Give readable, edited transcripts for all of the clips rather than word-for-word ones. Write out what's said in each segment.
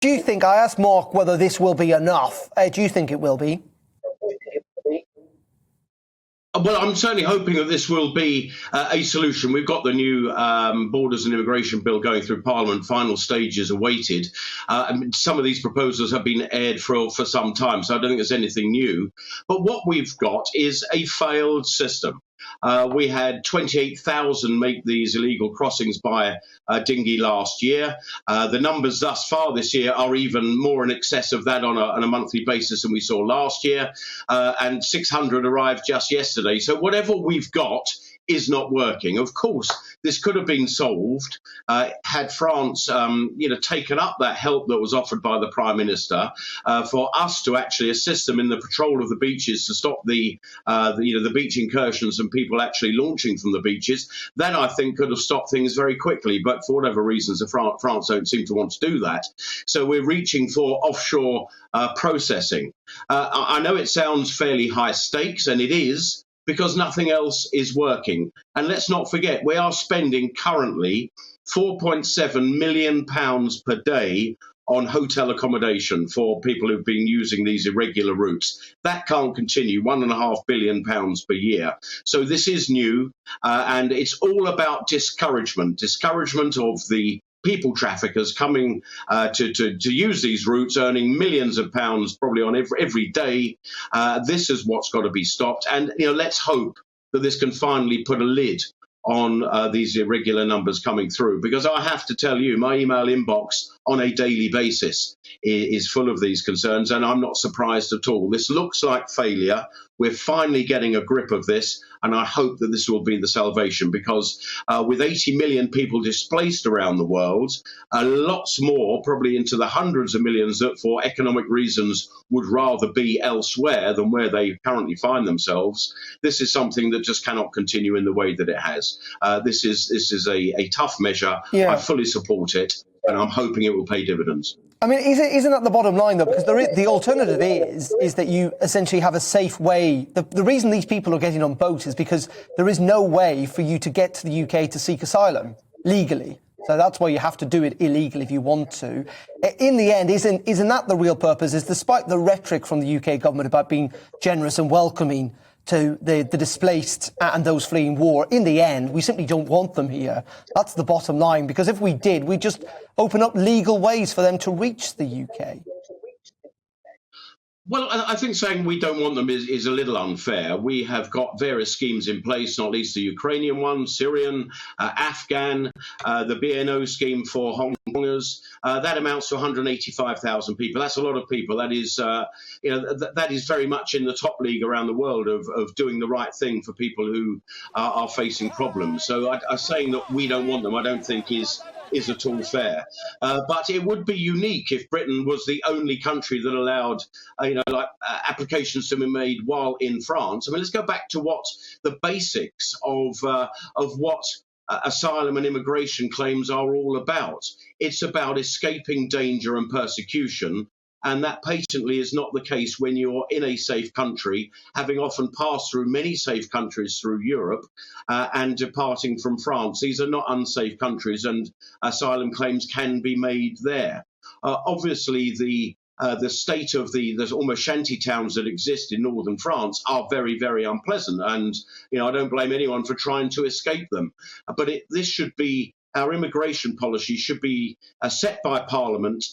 Do you think, I asked Mark whether this will be enough. Do you think it will be? Well, I'm certainly hoping that this will be a solution. We've got the new Borders and Immigration Bill going through Parliament. Final stages awaited. Some of these proposals have been aired for some time, so I don't think there's anything new. But what we've got is a failed system. We had 28,000 make these illegal crossings by dinghy last year. The numbers thus far this year are even more in excess of that on a monthly basis than we saw last year. And 600 arrived just yesterday. So whatever we've got is not working. Of course, this could have been solved had France, taken up that help that was offered by the Prime Minister for us to actually assist them in the patrol of the beaches to stop the beach incursions and people actually launching from the beaches. That, I think, could have stopped things very quickly. But for whatever reasons, France don't seem to want to do that. So we're reaching for offshore processing. I know it sounds fairly high stakes, and it is, because nothing else is working. And let's not forget, we are spending currently £4.7 million per day on hotel accommodation for people who've been using these irregular routes. That can't continue, £1.5 billion per year. So this is new, and it's all about discouragement of the people traffickers coming to use these routes, earning millions of pounds probably on every day. This is what's got to be stopped. And let's hope that this can finally put a lid on these irregular numbers coming through, because I have to tell you, my email inbox on a daily basis is full of these concerns, and I'm not surprised at all. This looks like failure. We're finally getting a grip of this, and I hope that this will be the salvation, because with 80 million people displaced around the world, lots more, probably into the hundreds of millions that for economic reasons would rather be elsewhere than where they currently find themselves, this is something that just cannot continue in the way that it has. This is a tough measure. Yeah. I fully support it, and I'm hoping it will pay dividends. I mean, isn't that the bottom line, though? Because the alternative is that you essentially have a safe way. The reason these people are getting on boats is because there is no way for you to get to the UK to seek asylum legally. So that's why you have to do it illegally if you want to. In the end, isn't that the real purpose? Is despite the rhetoric from the UK government about being generous and welcoming to the displaced and those fleeing war, in the end, we simply don't want them here. That's the bottom line, because if we did, we'd just open up legal ways for them to reach the UK. Well, I think saying we don't want them is a little unfair. We have got various schemes in place, not least the Ukrainian one, Syrian, Afghan, the BNO scheme for Hong Kongers. That amounts to 185,000 people. That's a lot of people. That is, that is very much in the top league around the world of doing the right thing for people who are facing problems. So saying that we don't want them, I don't think is at all fair. But it would be unique if Britain was the only country that allowed, applications to be made while in France. I mean, let's go back to what the basics of what asylum and immigration claims are all about. It's about escaping danger and persecution. And that patently is not the case when you're in a safe country, having often passed through many safe countries through Europe and departing from France. These are not unsafe countries, and asylum claims can be made there. Obviously, the state of the almost shanty towns that exist in northern France are very, very unpleasant. And, I don't blame anyone for trying to escape them. But this should be, our immigration policy should be set by Parliament,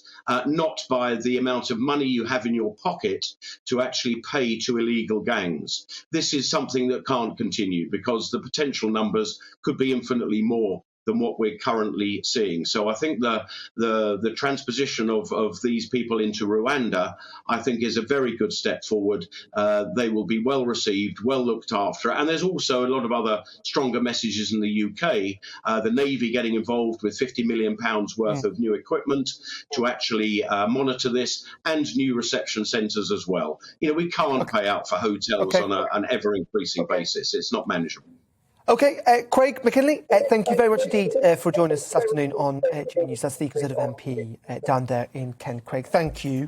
not by the amount of money you have in your pocket to actually pay to illegal gangs. This is something that can't continue, because the potential numbers could be infinitely more than what we're currently seeing. So I think the transposition of these people into Rwanda, I think, is a very good step forward. They will be well received, well looked after. And there's also a lot of other stronger messages in the UK. The Navy getting involved with £50 million worth of new equipment to actually monitor this, and new reception centres as well. We can't pay out for hotels on an ever-increasing basis. It's not manageable. OK, Craig Mackinlay, thank you very much indeed for joining us this afternoon on GBNews. That's the Conservative MP down there in Kent. Craig, thank you.